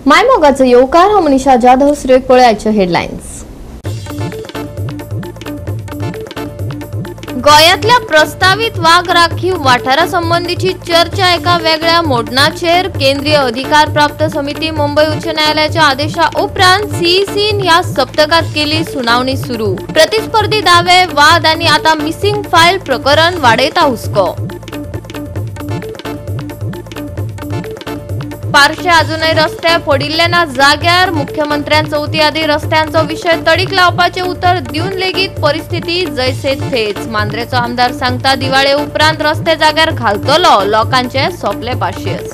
मायमोगाचो येवकार हांव मनीषा जाधव. सुरेख पळयाच्यो हेडलायन्स. गोंयांतल्या प्रस्तावित वाघ राखीव वाठारा संबंधीची चर्चा एका वेगळ्या मोडणाचेर. केंद्रीय अधिकार प्राप्त समिती मुंबई उच्च न्यायालयाच्या आदेशा उपरांत सीईसीन ह्या सप्तकात केली सुनावणी सुरू. प्रतिस्पर्धी दावे, वाद आणि आता मिसिंग फायल प्रकरण वाडयता हुस्को. पार्शे अजूनही रस्ते पडिल्ले ना जाग्यार. मुख्यमंत्र्यान चवथी आदी रस्त्यांचो विषय तडीक लावपाचे उतर दिवन लेगीत परिस्थिती जैसे थेच. मांद्रेचो आमदार सांगता दिवाळे उपरांत रस्ते जाग्यार घालतलो. लोकांचे सोपले पाशियेस.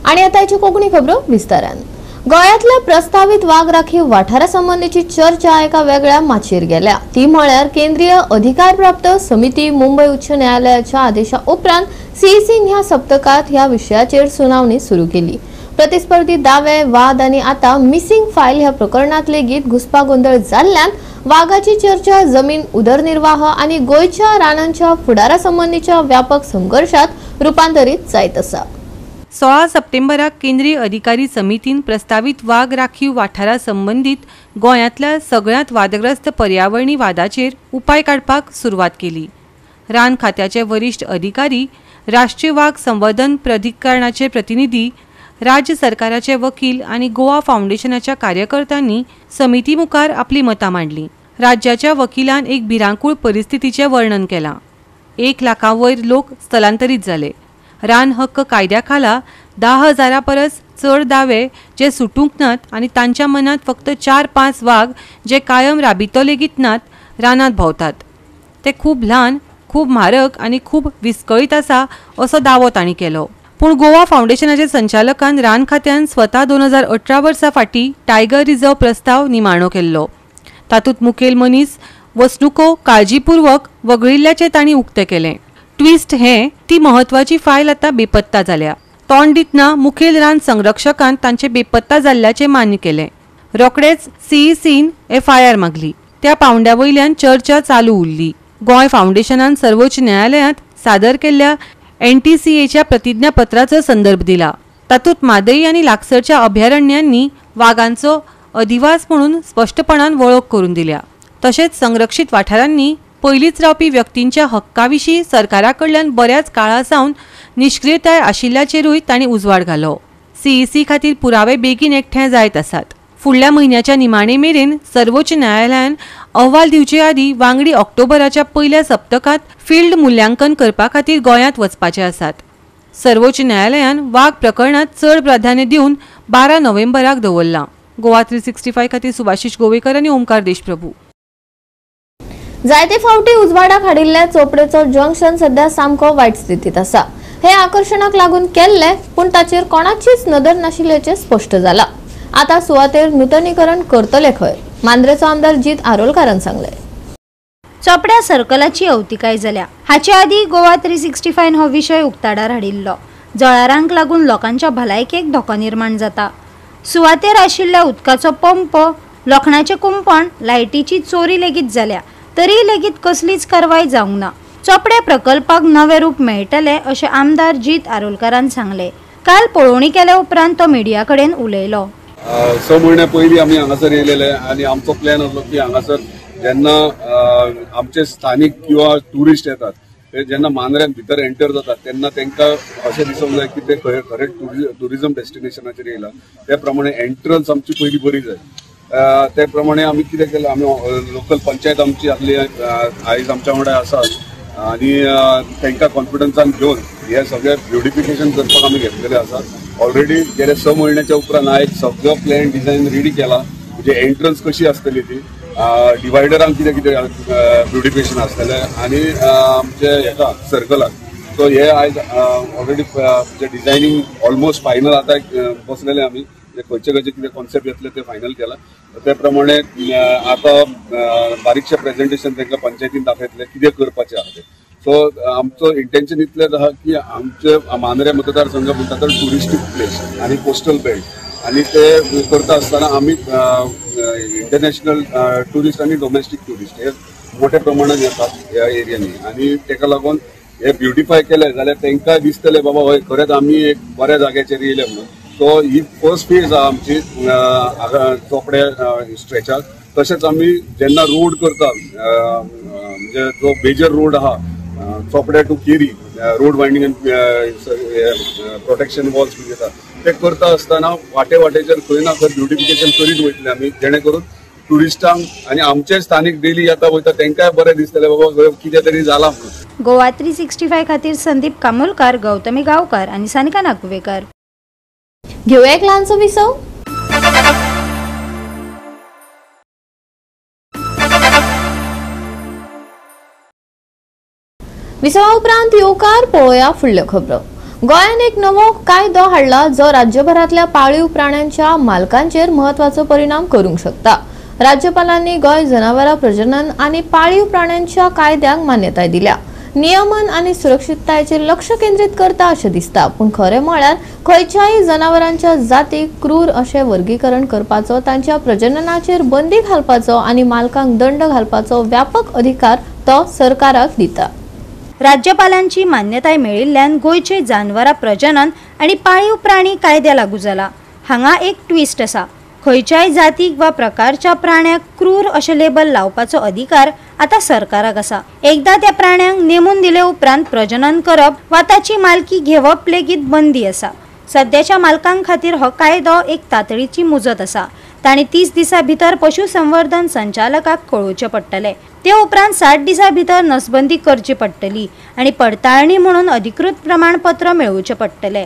आणि आताची कोंकणी खबरो विस्तारान. गोंयांतल्या प्रस्तावित वाघ राखीव वाठारा संबंधीची चर्चा एका वेगळ्या माचयेर गेल्या. ती म्हळ्यार केंद्रीय अधिकार प्राप्त समिती मुंबई उच्च न्यायालयाच्या आदेशा उपरांत सीईसीन ह्या सप्तकात ह्या विषयाचेर सुनावणी सुरू केली. प्रतिस्पर्धी दावे, वाद आणि आता मिसिंग फायल ह्या प्रकरणात लेगीत घुसपागोंदळ जाल्ल्यान वाघाची चर्चा जमीन उदरनिर्वाह आणि गोंयच्या रानांच्या फुडारा संबंधीच्या व्यापक संघर्षात रूपांतरीत जायत आसा. 16 सप्टेंबराक केंद्रीय अधिकारी समितीन प्रस्तावित वाघ राखीव वाठारा संबंधित गोंयांतल्या सगळ्यात वादग्रस्त पर्यावरणी वादाचेर उपाय काडपाक सुरवात केली. रान खात्याचे वरिष्ठ अधिकारी, राष्ट्रीय वाघ संवर्धन प्राधिकरणाचे प्रतिनिधी, राज्य सरकाराचे वकील आणि गोवा फाउंडेशनाच्या कार्यकर्त्यांनी समिती मुखार आपली मतां मांडली. राज्याच्या वकिलान एक भिरांकूळ परिस्थितीचे वर्णन केलां. 1 लाखांवयर लोक स्थलांतरीत जाले. रान हक्क कायद्या खाला 10,000 परस चड दावे जे सुटूंक नात आणि तांच्या मनात फक्त 4-5 वाघ जे कायम राबितो लेगीत नात रानात भोंवतात. ते खूब ल्हान, खूब म्हारग आणि खूब विस्कळीत आसा असो दावो तांणी केलो. पूण गोवा फाउंडेशनाचे संचालकान रान खात्यान स्वता 2018 वर्सा फाटीं टायगर रिझर्व प्रस्ताव निमाणो केल्लो. तातूंत मुखेल मनीस वसणुको काळजीपूर्वक वगळिल्ल्याचे तांणी उक्ते केले. ट्विस्ट हे ती महत्वाची फायल आता बेपत्ता जाल्या. तोंड दितना मुखेल रान संरक्षकान तांचे बेपत्ता जाल्ल्याचे मान्य केले. रोखडेच सीईसीन FIR मागली. त्या पावंड्या वयल्यान चर्चा चालू उरली. गोंय फाउंडेशनान सर्वोच्च न्यायालयात सादर केल्ल्या NTCAच्या प्रतिज्ञापत्राचो संदर्भ दिला. तातूंत मादई आणि लागसरच्या अभयारण्यांनी वाघांचो अधिवास म्हणून स्पष्टपणान वळख करून दिल्या. तशेंच संरक्षीत वाठारांनी पयलींच रावपी व्यक्तींच्या हक्काविशीं सरकाराकडल्यान बऱ्याच काळासावन निष्क्रियताय आशिल्ल्याचेरूय तांणी उजवाड घालो. सीईसी खातीर पुरावे बेगीन एकठांय जायत आसात. फुडल्या म्हयन्याच्या निमाणे मेरेन सर्वोच्च न्यायालयान अहवाल दिवचे आदी वांगडी ऑक्टोबराच्या पयल्या सप्तकात फील्ड मुल्यांकन करपा खातीर गोंयांत वचपाचे आसात. सर्वोच्च न्यायालयान वाघ प्रकरणात चड प्राधान्य दिवन 12 नोव्हेंबराक दवरलां. गोवा 365 खातीर सुभाशीश गोवेकर आनी ओमकार देशप्रभू. जायते फावटी उजवाडाक हाडिल्ल्या चोपडेचो जंक्शन सध्या सामको वायट स्थितीत आसा. हे आकर्षणाक लागून केल्ले पूण ताचेर कोणाचीच नदर नाशिल्ल्याचे स्पष्ट जाला. आता सुवातेर नूतनीकरण करतले खंय, मांद्रेचो आमदार जीत आरोलकारान सांगले. चोपड्या सर्कलाची अवतिकाय जाल्या. हाचे आदी गोवा 365 हो विशय उक्ताडार हाडिल्लो. जळारांक लागून लोकांच्या भलायकेक धोको निर्माण जाता. सुवातेर आशिल्ल्या उदकाचो पंप, लोखणाचें कुंपण, लायटीची चोरी लेगीत जाल्या. तरी लेगीत कसलीच कारवाय जावंक ना. चोपड्या प्रकल्पाक नवे रूप मेळटले अशें आमदार जीत आरोलकारान सांगले. काल पळोवणी केल्या उपरांत तो मिडिया कडेन उलयलो. 6 म्हयन्या पयलीं आमी हांगासर येयलेले आनी आमचो प्लॅन आसलो की हांगासर जेन्ना आमचे स्थानीक किंवा टुरिस्ट येतात ते जेन्ना मांद्र्यान भितर एंटर जातात तेन्ना तांकां अशें दिसूंक जाय की ते खरें टुरिजम डेस्टिनेशनाचेर येयला. त्या प्रमाणे एंट्रन्स आमची पयली बरी जाय. त्या प्रमाणे आमी कितें केलें, आमी लोकल पंचायत आमची आसली आयज आमच्या वांगडा आसात आनी तांकां कॉन्फिडन्सान घेवन हे सगळें ब्युटिफिकेशन करपाक आमी घेतलेले आसा. ऑलरेडी गेल्या 6 म्हयन्याच्या उपरांत हांवें सगळो प्लॅन डिझायन रेडी केला. म्हणजे एंट्रन्स कशी आसतली ती, डिवायडरांक कितें कितें ब्युटिफिकेशन आसतलें आनी आमचे हेका सर्कलाक. सो हे आयज ऑलरेडी डिझायनींग ऑलमोस्ट फायनल आतां बसलेले आमी. खंयचे कितें कॉन्सेप्ट येतले ते फायनल केला. त्या प्रमाणे आता बारीकशें प्रेझेंटेशन तांकां पंचायतीन दाखयतले कितें करपाचें आहा तें. सो आमचो इंटेंशन इतलेंच आहा की आमचे मांद्रे मतदारसंघ म्हणटा तर ट्युरिस्टीक प्लेस आनी कोस्टल बेल्ट आनी ते करता आसतना आमी इंटरनॅशनल ट्युरिस्ट आनी डोमेस्टीक ट्युरिस्ट हे मोठ्या प्रमाणात येतात ह्या एरियांनी आनी ताका लागून हे ब्युटिफाय केले जाल्यार तांकां दिसतले बाबा हय खरेंच आमी एक बऱ्या जाग्याचेर येयले म्हणून. सो ही फर्स्ट फेज आहा आमची चोपडे स्ट्रेचाक. तशेंच आमी जेन्ना रोड करता म्हणजे जो मेजर रोड आहा Chopde to Keri road widening and protection walls घेता ते करता आसतना वाटे वाटेचेर खंय ना खंय ब्युटिफिकेशन करीत वयतले आमी, जेणे करून टुरिस्टांक आनी आमचे स्थानिक डेली येता वयता तांकांय बरें दिसतले बाबा कितें तरी जाला म्हणून. गोवा 365 खातीर संदीप कामोलकार, गौतमी गांवकार आणि सानिका नागवेकर. घेऊया एक ल्हानसो विसव. विसवा उपरांत येवकार पळोवया फुडल्यो खबरो. गोंयान एक नवो कायदो हाडला जो राज्यभरातल्या पाळीव प्राण्यांच्या मालकांचेर महत्वाचो परिणाम करूंक शकता. राज्यपालांनी गोंय जनावरां प्रजनन आनी पाळीव प्राण्यांच्या कायद्याक मान्यताय दिल्या. नियमन आनी सुरक्षिततायेचेर लक्ष केंद्रीत करता अशें दिसता, पूण खरें म्हळ्यार खंयच्याय जनावरांच्या जातीक क्रूर अशें वर्गीकरण करपाचो, तांच्या प्रजननाचेर बंदी घालपाचो आनी मालकांक दंड घालपाचो व्यापक अधिकार तो सरकाराक दिता. राज्यपालांची मान्यताय मेळिल्ल्यान गोंयचे जनावरां प्रजनन आनी पाळीव प्राणी कायदे लागू जाला. हांगा एक ट्विस्ट आसा. खंयच्याय जातीक वा प्रकारच्या प्राण्याक क्रूर अशें लेबल लावपाचो अधिकार आतां सरकाराक आसा. एकदा त्या प्राण्यांक नेमून दिले उपरांत प्रजनन करप वा ताची मालकी घेवप लेगीत बंदी आसा. सद्याच्या मालकां खातीर हो कायदो एक तातडीची मुजत आसा. तांणी 30 दिसां भितर पशुसंवर्धन संचालकाक कळोवचें पडटलें. ते उपरांत 60 दिसां भितर नसबंदी करची पडटली आनी पडताळणी म्हणून अधिकृत प्रमाणपत्र मेळोवचें पडटलें.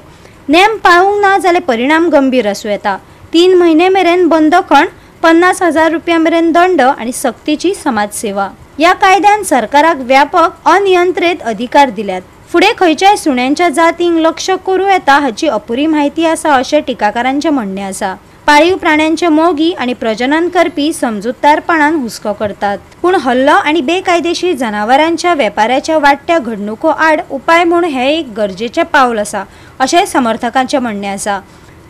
नेम पाळूंक ना जाल्यार परिणाम गंभीर आसूं येता. 3 म्हयने मेरेन बंदखण, 50,000 रुपया मेरेन दंड आनी सक्तीची समाजसेवा. ह्या कायद्यान सरकाराक व्यापक अनियंत्रित अधिकार दिल्यात. फुडें खंयच्याय सुण्यांच्या जातींक लक्ष करूं येता हाची अपुरी म्हायती आसा अशें टिकाकारांचें म्हणणें आसा. पाळीव प्राण्यांचे मोगी आनी प्रजनन करपी समजूतदारपणान हुस्को करतात, पूण हल्लो आनी बेकायदेशीर जनावरांच्या वेपाराच्या वाडट्या घडणुको आड उपाय म्हूण हें एक गरजेचें पावल आसा अशें समर्थकांचें म्हणणें आसा.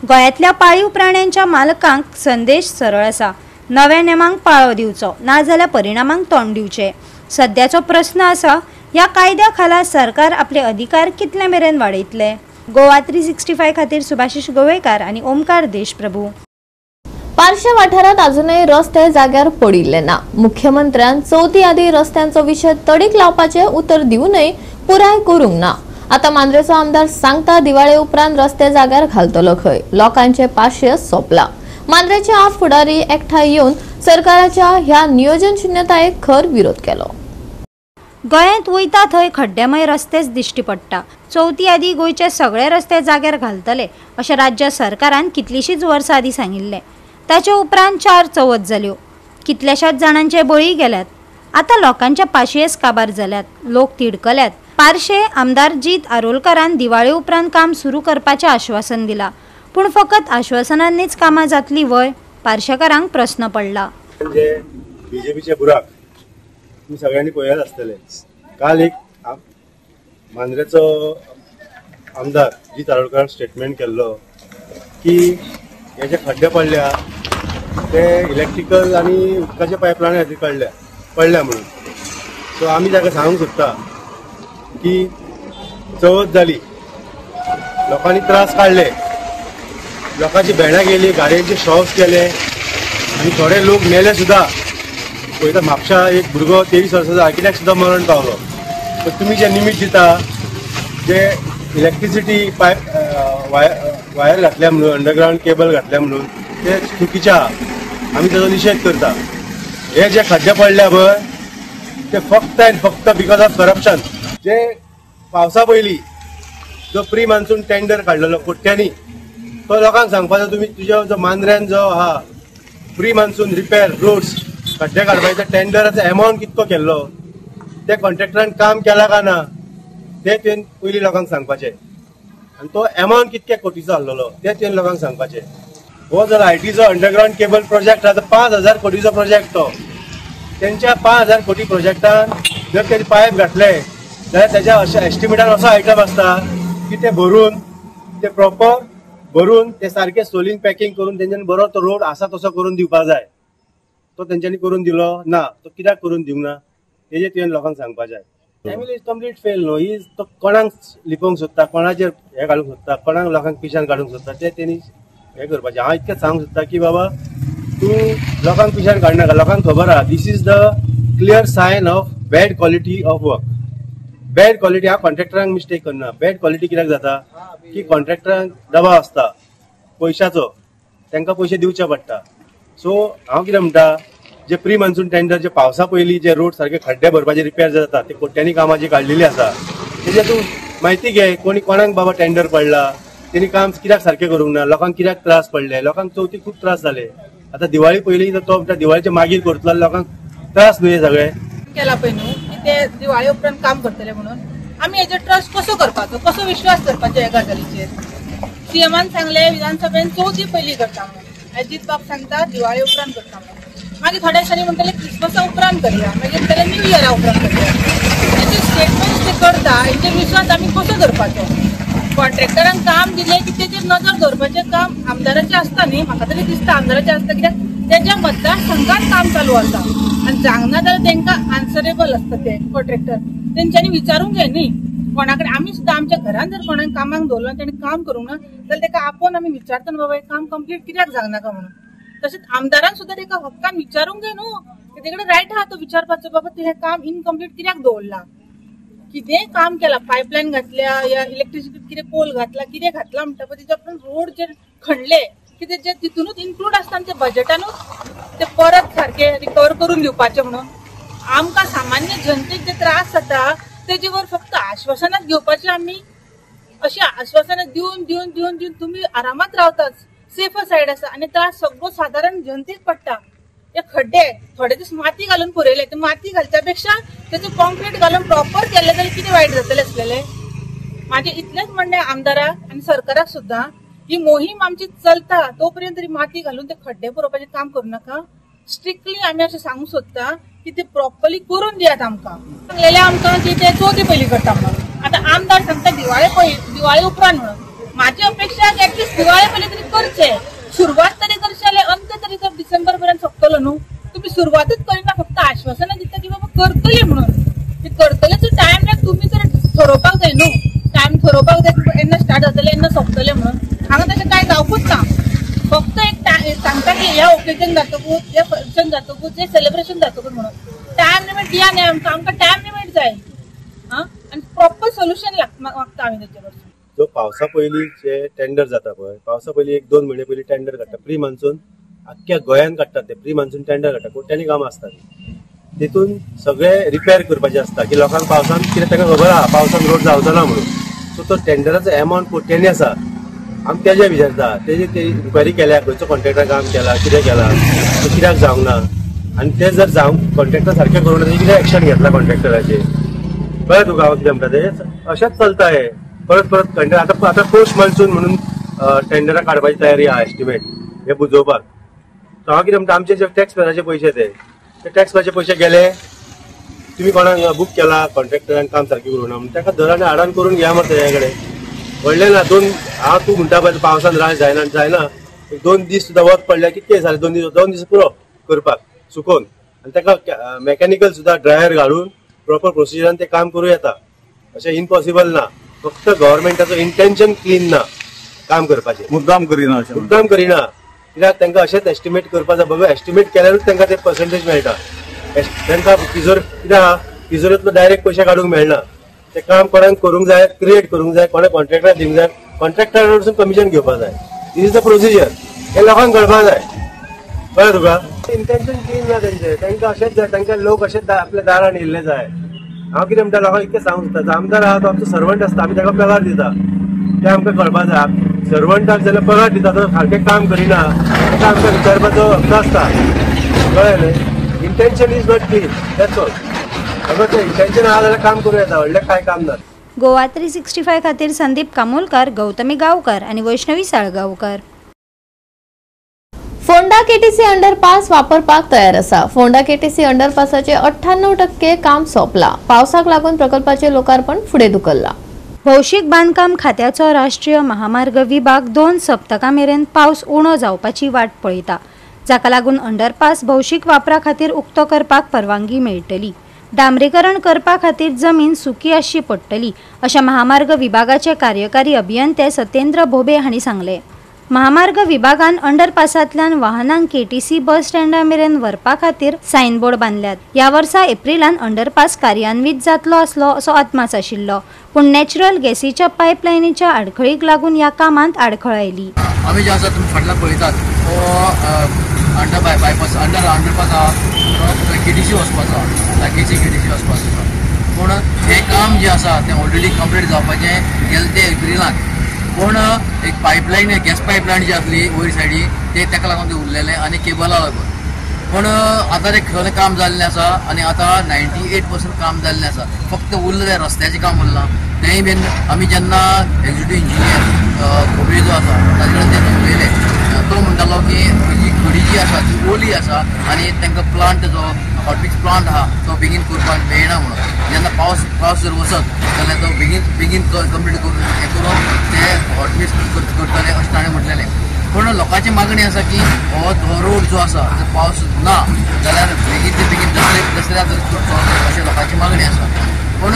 गोंयांतल्या पाळीव प्राण्यांच्या मालकांक संदेश सरळ आसा. नव्या नेमांक पाळो दिवचो, नाजाल्यार परिणामांक तोंड दिवचें. सद्याचो प्रस्न आसा, ह्या कायद्या खाला सरकार आपले अधिकार कितले मेरेन वाडयतले. गोवा 365 खातीर सुभाशीश गोवेकार आनी ओमकार देशप्रभू. पारशे वाठारात अजूनही रस्ते जाग्यार पडिल्ले ना. मुख्यमंत्र्यान चवथी आदी रस्त्यांचो विशय तडीक लावपाचे उतर दिवनय पुराय करूंक ना. आता मांद्रेचो आमदार सांगता दिवाळे उपरांत रस्ते जाग्यार घालतलो खंय. लोकांचे पाशय सोंपला. मांद्रेचे आप फुडारी एकठांय येवन सरकाराच्या ह्या नियोजन शुन्यतायेक खर विरोध केलो. गोंयांत वयता थंय खड्डेमय रस्तेच दिश्टी पडटा. चवथी आदी गोंयचे सगळे रस्ते जाग्यार घालतले अशें राज्य सरकारान कितलींशींच वर्सां आदी सांगिल्लें. ताचे उपरांत 4 चवथ जाल्यो. कितल्याशाच जाणांचे बळी गेल्यात. आतां लोकांच्या पाशयेस काबार जाल्यात. लोक तिडकल्यात. पारशे आमदार जीत आरोलकरान दिवाळे उपरांत काम सुरू करपाचें आश्वासन दिलां, पूण फकत आश्वासनांनीच कामां जातलीं वय. पारशेकारांक प्रस्न पडला. बीजेपीचे बुराक तुम्ही सगळ्यांनी पळयत आसतले. काल एक मांद्रेचो आमदार जीत आरोलकरान स्टेटमेंट केल्लो की हे जे खड्डे पडल्या ते इलेक्ट्रिकल आनी उदकाचे पायपलायनी खातीर पडल्या म्हणून. सो आमी ताका सांगूंक सोदता की चवथ जाली, लोकांनी त्रास काडले, लोकांची भेणां गेली, गाडयांचे शॉक्स केले आनी थोडे लोक मेले सुद्दां. पळयता म्हापशा एक भुरगो 23 वर्साचो आर्किटेक्ट सुद्दां मरण पावलो. तर तुमी जे निमित दिता जे इलेक्ट्रिसिटी पायप वायर घातल्या म्हणून, अंडरग्राउंड केबल घातल्या म्हणून ते चुकीचें आहा. आमी ताचो निशेध करता. हे जे खड्डे पडल्या पळय ते फक्त बिकॉज ऑफ करप्शन. जे पावसा पयलीं जो प्री मान्सून टेंडर काडलेलो कोट्यांनी, तो लोकांक सांगपाचो तुमी तुज्या जो मांद्र्यान जो आहा प्री मान्सून रिपेर रोड्स खड्डे काडपाचो टेंडराचो एमावंट कितको केल्लो, ते कॉन्ट्रॅक्टरान काम केला काय ना ते तुवें पयलीं लोकांक सांगपाचें. आनी तो एमावंट कितके कोटीचो आसलेलो ते तुवें लोकांक सांगपाचें. हो जर आयटीचो अंडरग्राउंड केबल प्रोजेक्ट आहा 5,000 कोटीचो प्रोजेक्ट. तो तेंच्या 5,000 कोटी प्रोजेक्टान जर तेणी पायप घातले जाल्यार तेज्या अशें एस्टिमेटान असो आयटम आसता की ते भरून ते प्रॉपर भरून ते सारके सोलींग पॅकिंग करून तेंच्यानी बरो तो रोड आसा तसो करून दिवपाक जाय. तो तेंच्यांनी करून दिलो ना. तो कित्याक करून दिवंक ना तेजें तुवें लोकांक सांगपाक जाय. फॅमिली इज कंप्लीट फेल न्हू. ही तो कोणाक लिपोवंक सोदता, कोणाचेर हे घालूंक सोदता, कोणाक लोकांक पिशान काडूंक सोदता, ते तेणी हे करपाचें. हांव इतकेंच सांगूंक सोदता की बाबा तूं लोकांक पिशान काडनाका. लोकांक खबर आहा this is the clear sign of bad quality of work. Bad quality हांव कॉन्ट्रॅक्टरांक मिस्टेक करना. बॅड क्वॉलिटी कित्याक जाता की कॉन्ट्रॅक्टरांक दबाव आसता पयशाचो, तांकां पयशे दिवचे पडटा. सो हांव कितें म्हणटा, जे प्री मान्सून टेंडर जे पावसा पयलीं जे रोड सारखे खड्डे भरपाचे रिपेर जाता ते कोट्यांनी कामां जी काडलेली आसा तेजे तूं म्हायती घे. कोणाक बाबा टेंडर पडला, तेणी काम कित्याक सारखें करूंक ना, लोकांक कित्याक त्रास पडले, लोकांक चवथीक खूब त्रास जाले. आतां दिवाळी पयलीं तो दिवाळीच्या मागीर करतलो, लोकांक त्रास न्हू हे सगळे केला पळय न्हू की ते दिवाळी उपरांत काम करतले म्हणून. आमी हेजेर ट्रस्ट कसो करपाचो, कसो विश्वास करपाचो ह्या गजालीचेर. सीएमान सांगले विधानसभेन चवथी पयलीं करता म्हणून, अजीत बाब सांगता दिवाळी उपरांत करता म्हणून. मागीर थोड्या दिसांनी म्हणटले क्रिसमसा उपरांत करया, मागीर म्हणटले न्यू इयरा उपरांत करया. हेचे स्टेटमेंट ते करता हेचे विश्वास आमी कसो करपाचो. कॉन्ट्रॅक्टरांक काम दिलें की तेजेर नजर दवरपाचें काम आमदाराचें आसता न्ही. म्हाका तरी दिसता आमदाराचें आसता, कित्याक तेज्या मतदारसंघात काम चालू आसा आनी जावना जाल्यार तांकां आन्सरेबल आसता ते कॉन्ट्रॅक्टर. तेंच्यांनी विचारूंक जाय न्ही कोणाकडे. आमी सुद्दां आमच्या घरान जर कोणाक कामाक दवरलो आनी ताणें काम करूंक ना जाल्यार ताका आपोवन आमी विचारता न्हू बाबा हें काम कंप्लीट कित्याक जावनाका म्हणून. तशेंच आमदारान सुद्दां ताका हक्कान विचारूंक जाय न्हू. तेजे कडेन रायट आहा तो विचारपाचो, बाबा तूं हें काम इनकम्प्लीट कित्याक दवरला, कितेंय काम केला, पायपलायन घातल्या या इलेक्ट्रिसिटी कितें पोल घातला, कितें घातला म्हणटा पळय तेजे उपरांत रोड जे खणले की तेजे तितूनच इन्क्लूड आसता आनी ते बजेटानूच ते परत सारखे रिकवर करून दिवपाचे म्हणून. आमकां सामान्य जनतेक जे त्रास जाता तेजे वर फक्त आश्वासनां घेवपाचें आमी. अशी आश्वासनां दिवन दिवन दिवन दिवन तुमी आरामात रावतात, सेफ सायड आसा आनी त्रास सगळो सादारण जनतेक पडटा. हे खड्डे थोडे दीस माती घालून पुरयले, ते माती घालच्या पेक्षा त्याचे कॉन्क्रीट घालून प्रॉपर केले जाल्यार कितें वायट जातले आसलेले. माझे इतलेच म्हणणे आमदाराक आनी सरकाराक सुद्दां, ही मोहीम आमची चलता तोपर्यंत तरी माती घालून ते खड्डे पुरोवपाचें काम करूं नाका. स्ट्रिक्टली आमी अशें सांगूंक सोदता की ते प्रॉपरली करून दियात आमकां. सांगलेले आमकां की ते चवथी पयलीं करता म्हणून. आतां आमदार सांगता दिवाळी उपरांत म्हणून. म्हाजी अपेक्षा ऍटलिस्ट दिवाळी पयलीं तरी करचे. सुरवात तरी करचे जाल्यार अंत तरी तर डिसेंबर पर्यंत सोंपतलो न्हू. तुम्ही सुरवातच करिना, फक्त आश्वासनां दिता की बाबा करतली म्हणून. ते करतलेचो टायम तुम्ही जर ठरोवपाक जाय न्हू. टायम ठरोवपाक जाय एन्ना स्टार्ट जातले एन्ना सोंपतले म्हणून. हांगा तशें कांय जावपूच ना. फक्त एक सांगता की ह्या ओकेजन जातकूच, हे फंक्शन जातकूच, हे सेलिब्रेशन जातकूच म्हणून. टायम लिमीट दिया न्ही आमकां टायम लिमीट जाय आनी प्रॉपर सोल्युशन मागता आमी तेचे कडसून. जो पावसा पयलीं जे टेंडर जाता पळय, पावसा पयलीं 1-2 म्हयने पयलीं टेंडर काडटा. प्री मान्सून आख्ख्या गोंयान काडटात ते प्री मान्सून टेंडर काडटा. कोट्यांनी कामां आसतात. तितून सगळे रिपेर करपाचे आसता की लोकांक पावसान कितें ताका खबर आहा पावसान रोड जावचो ना म्हणून. सो तो टेंडराचो एमावंट कोट्यांनी आसा. आमी तेजे विचारता, तेजी ते इन्क्वायरी केल्या खंयचो कॉन्ट्रॅक्टर काम केला, कितें केला, तो कित्याक जावंक ना. आनी ते जर जावंक कॉन्ट्रॅक्टर सारकें करूं ना, कितें एक्शन घेतला कॉन्ट्रॅक्टराचेर. कळ्ळें तुका हांव कितें म्हणटा तें. अशेंच चलता हे परत परत टेंडर. आतां पोस्ट मान्सून म्हणून टेंडरां काडपाची तयारी आहा, एस्टिमेट हे बुजोवपाक. सो हांव कितें म्हणटा, आमचे जे टॅक्स पेराचे पयशे ते टॅक्स पेराचे पयशे गेले, तुमी कोणाक बूक केला कॉन्ट्रॅक्टरान काम सारकें करूं ना म्हणून ताका धर आनी हाडान करून घ्या मरे तेजे कडेन. व्हडलें ना. तूं म्हणटा पळय पावसान राय जायना 2 दीस सुद्दां वत पडल्या कितें जालें. 2 दीस पुरो करपाक सुकोवन आनी ताका मॅकॅनिकल सुद्दां ड्रायर घालून प्रॉपर प्रोसिजरान ते काम करूं येता. अशें इम्पॉसिबल ना. फक्त गव्हर्मेंटाचो इंटेन्शन क्लीन ना काम करपाचें. मुद्दाम करिना कित्याक तांकां अशेंच एस्टिमेट करपाक जाय. बघा एस्टिमेट केल्यारूच तांकां ते पर्संटेज मेळटा. तांकां तिजोरींतलो डायरेक्ट पयशे काडूंक मेळना. ते काम कोणाक करूंक जाय, क्रिएट करूंक जाय, कोणाक कॉन्ट्रॅक्टराक दिवंक जाय, कॉन्ट्रॅक्टरा कडसून कमिशन घेवपाक जाय. This is the procedure. हे लोकांक कळपाक जाय. कळ्ळें तुका. इंटेन्शन क्लीन ना तेंचें. तांकां अशेंच जाय, तांकां लोक अशेंच आपल्या दारान येयल्ले जाय. हांव कितें म्हणटा लोकांक इतकें सांगूंक सोदता, आमदार आहा तो आमचो सर्वंट आसता, आमी ताका पगार दिता. ते आमकां कळपाक जाय. सर्वंटाक जाल्यार पगार दिता तो सारकें काम करिना ताका आमकां विचारपाचो हक्क आसता. कळ्ळें न्ही. Intention is not clean, that's all. अगर ते इंटेन्शन आहा जाल्यार काम करूं येता, व्हडलें कांय काम ना. गोवा 365 खातीर संदीप कामोलकार, गौतमी गांवकर आणि वैष्णवी साळगांवकर. फोंडा केटीसी अंडरपास वापरपाक तयार आसा. फोंडा केटीसी अंडरपासाचे 98% काम सोंपला. पावसाक लागून प्रकल्पाचे लोकार्पण फुडें धुकल्ला. भौशीक बांदकाम खात्याचो राष्ट्रीय महामार्ग विभाग 2 सप्तकां मेरेन पावस उणो जावपाची वाट पळयता, जाका लागून अंडरपास भौशीक वापरा खातीर उक्तो करपाक परवानगी मेळटली. डांबरीकरण करपा खातीर जमीन सुकी आसची पडटली अशें महामार्ग विभागाचे कार्यकारी अभियंते सत्येंद्र भोबे हांणी सांगले. महामार्ग विभागान अंडरपासांतल्यान वाहनांक केटीसी बस स्टँडा मेरेन व्हरपा खातीर सायनबोर्ड बांदल्यात. ह्या वर्सा एप्रिलान अंडरपास कार्यान्वीत जातलो आसलो असो अदमास आशिल्लो, पूण नॅचरल गॅसीच्या पायपलायनीच्या आडखळीक लागून ह्या कामांत आडखळ आयली. आमी जे आसा तुमी फाटल्यान पळयतात बायपास अंडरपास आहा केटीसी वचपाचो आहा, लागींची केटीसी वचपाचो आसा. पूण हें काम जें आसा तें ऑलरेडी कंप्लीट जावपाचें गेलें ते एप्रिलांत. पूण एक पायपलायन गॅस पायपलायन जी आसली वयर सायडी तेका लागून ते उरलेलें आनी केबला लागून. पूण आतां तें खरें काम जाल्लें आसा आनी आतां 98% काम जाल्लें आसा. फक्त उरलें तें रस्त्याचें काम उरलां. तेंय बीन आमी जेन्ना एक्झिक्युटीव इंजिनियर खोबरे जो आसा ताजे कडेन तें उलयलें, तो म्हणटालो की ही खडी जी आसा ती ओली आसा आनी तांकां प्लांट जो हॉटमिक्स प्लांट आहा तो बेगीन करपाक मेळना म्हणून. जेन्ना पावस जर वचत जाल्यार तो बेगीन कंप्लीट करून ते हॉटमिक्स करतले अशें ताणें म्हटलेलें. पूण लोकांची मागणी आसा की हो रोड जो आसा जर पावस ना जाल्यार बेगीन दसऱ्या जर करचो अशें लोकांची मागणी आसा. पूण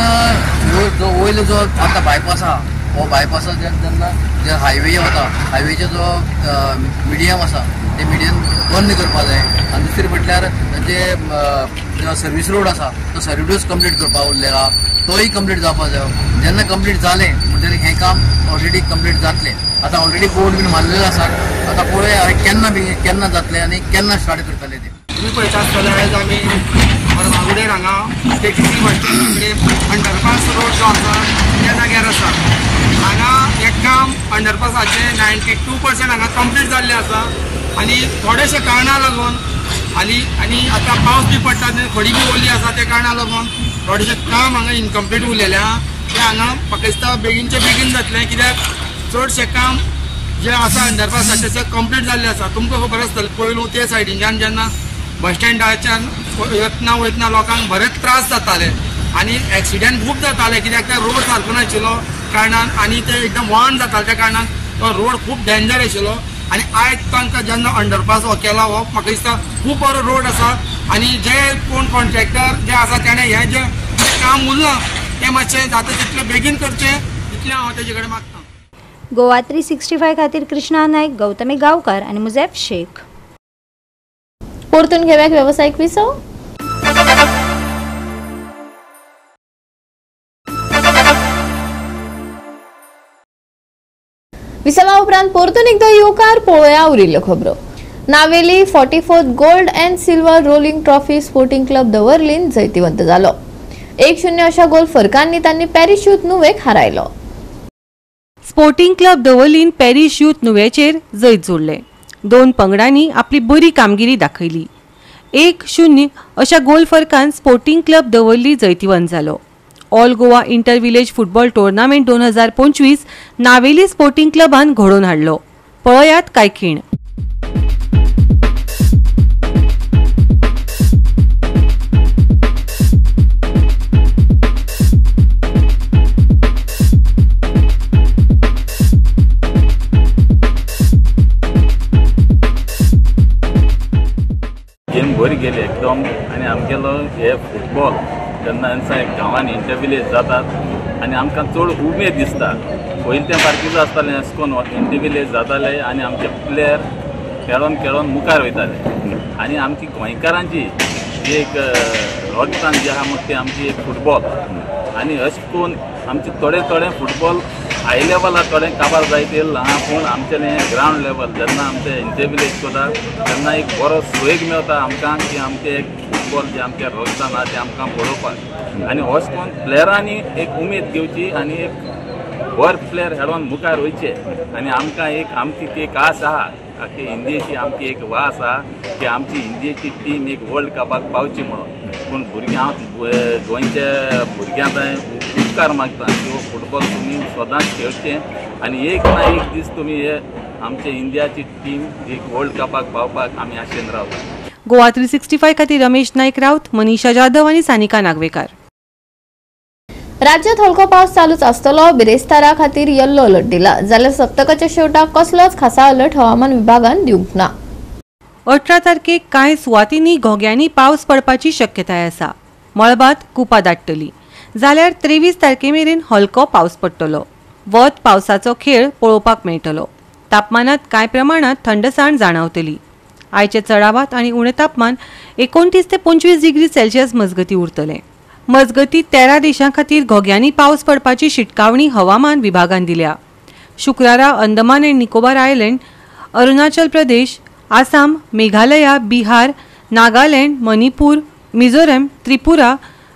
जो वयलो जो आतां बायपास आहा हो बायपासा जेन्ना जे हायवे वता हायवेचे जो मिडियम आसा ते मिडियम बंद करपा जाय. आनी दुसरे म्हटल्यार जे सर्वीस रोड आसा तो सर्वीस कंप्लीट करपा उरलेला तोय कंप्लीट जावपा जायो. जेन्ना कंप्लीट जालें म्हणटकीर हें काम ऑलरेडी कंप्लीट जातलें. आतां ऑलरेडी बोर्ड बीन मारलेले आसात. आतां पळोवया केन्ना जातलें आनी केन्ना स्टार्ट करतले ते. तुम्ही पळयता आसतले आयज आमी मागुडेर हांगा केटीसी बस स्टँडा कडेन अंडरपास रोड जो आसा त्या जाग्यार आसा. हांगा हें काम अंडरपासाचें 92% हांगा कंप्लीट जाल्लें आसा आनी थोडेशे कारणां लागून आनी आतां पावस बी पडटा खडी बी ओली आसा त्या कारणां लागून थोडेशें काम हांगा इनकम्प्लीट उरलेलें आहा. तें हांगा म्हाका दिसता बेगीन जातलें, कित्याक चडशें काम जें आसा अंडरपासाचें तें कंप्लीट जाल्लें आसा. तुमकां खबर आसतलें पयलू ते सायडीच्यान जेन्ना बस स्टँडाच्यान वयतना लोकांक बरेच त्रास जाताले आनी एक्सिडेंट खूब जाताले, कित्याक ते रोड सारको नाशिल्लो कारणान आनी ते एकदम वाहन जाताले त्या कारणान तो रोड खूब डेंजर आशिल्लो. आनी आयज तांकां जेन्ना अंडरपास हो केला हो म्हाका दिसता खूब बरो रोड आसा. आनी जे कोण कॉन्ट्रॅक्टर जे आसा तेणें हें जें काम उरलां तें मातशें जाता तितलें बेगीन करचें इतलें हांव तेजे कडेन मागतां. गोवा 365 खातीर कृष्णा नायक, गौतमी गांवकार आनी मुझेफ शेख. परतून घेवयाक वेवसायीक विसव. विसवा उपरांत परतून एकदा येवकार पळोवया उरिल्ल्यो खबरो. Navelim 44th gold and silver rolling trophy sporting club Davorlim जैतिवंत जालो. 1-0 अशा गोल फरकांनी तांणी पॅरिस यूथ नुवेक हारायलो. Sporting club Davorlim Paris youth नुवेचेर जैत जोडले. दोन पंगडांनी आपली बरी कामगिरी दाखयली. 1-0 अशा गोल फरकान स्पोर्टिंग क्लब दवर्ली जैतिवंत जालो. All Goa inter village football tournament 2025 Navelim sporting क्लबान घडोवन हाडलो. पळयात कांय खीण. गेम बरी गेली एकदम आनी आमगेलो हे फुटबॉल जेन्ना गांवांनी इंटर विलेज जातात आनी आमकां चड उमेद दिसता. पयलीं तें बारकेलो आसतालें अशें करून इंटर विलेज जाताले आनी आमचे प्लेयर खेळोन मुखार वयताले. आनी आमची गोंयकारांची जी एक रगतान जी आहा ती आमची एक फुटबॉल आनी अशें करून आमचे थोडे फुटबॉल हाय लेवलार थोडें काबार जायत येयलां. पूण आमचें हें ग्रावंड लेवल जेन्ना आमचे इंटर विलेज करता तेन्ना एक बरो सोयेग मेळटा आमकां की आमचें एक फुटबॉल जें आमच्या रगतान आहा तें आमकां पळोवपाक आनी अशें करून प्लेयरांनी एक उमेद घेवची आनी एक बरे प्लेयर खेळोन मुखार वयचे. आनी आमकां एक आमची एक आस आहा आख्खे इंडियेची आमची एक वास आहा की आमची इंडियेची टीम एक वर्ल्ड कपाक पावची म्हणून. पूण भुरग्यां गोंयच्या भुरग्यांक उपकार मागता की फुटबॉल तुमी सदांच खेळचें आनी एक ना एक दीस तुमी हे आमच्या इंडियाची टीम एक वर्ल्ड कपाक पावपाक आमी आशेन रावता. गोवा 365 खातीर रमेश नायक रावत, मनीषा जाधव आनी सानिका नागवेकार. राज्यात हलको पावस चालूच आसतलो. बिरेस्तारा खातीर येल्लो अलर्ट दिला जाल्यार सप्तकाच्या शेवटाक कसलोच खासा अलर्ट हवामान विभागान दिवंक ना. 18 तारखेक कांय सुवातींनी घोग्यांनी पावस पडपाची शक्यताय आसा. मळबात कुपा दाटतली जाल्यार 23 तारखेमेरेन हलको पावस पडटलो. वत पावसाचो खेळ पळोवपाक मेळटलो. तापमानात कांय प्रमाणात थंडसाण जाणवतली. आयचे चडावात आनी उणे तापमान 29 ते 25 डिग्री सेल्सियस मजगती उरतले. मजगती 13 देशां खातीर घोग्यांनी पावस पडपाची शिटकावणी हवामान विभागान दिल्या. शुक्रारा अंदमान अँड निकोबार आयलँड, अरुणाचल प्रदेश, आसाम, मेघालया, बिहार, नागालँड, मणिपूर, मिझोरम, त्रिपुरा,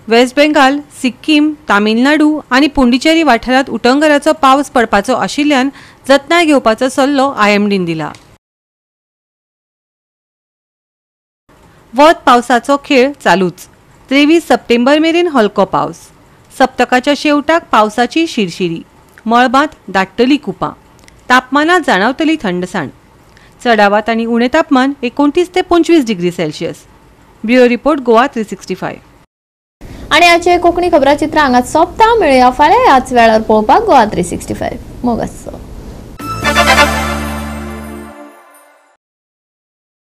वेस्ट बेंगाल, सिक्कीम, तामिळनाडू आनी पुंडीचेरी वाठारांत उटंगराचो पावस पडपाचो आशिल्ल्यान जतनाय घेवपाचो सल्लो IMDन दिला. वत पावसाचो खेळ चालूच. 23 सप्टेंबर मेरेन हलको पावस. सप्तकाच्या शेवटाक पावसाची शिरशिरी. मळबात दाटतली कुपां. तापमानात जाणवतली थंडसाण. चडावात आनी उणे तापमान 29 ते 25 degree Celsius. Bureau report Goa 365. आणि आजचे कोंकणी खबराचित्र हांगाच सोंपता. मेळुया फाल्यां ह्याच वेळार पळोवपाक गोवा 365. मोग आसचो.